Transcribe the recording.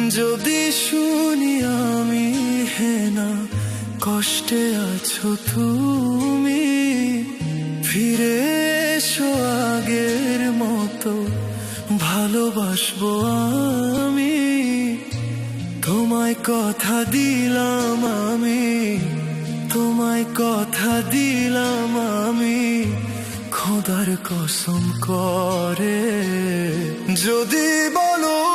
যদি শুনি আমি হেনা কষ্টে আছো তুমি, ফিরে এসো আগের মতো ভালোবাসবো আমি। তোমায় কথা দিলাম আমি, তোমায় কথা দিলাম আমি, খোদার কসম করে যদি বলো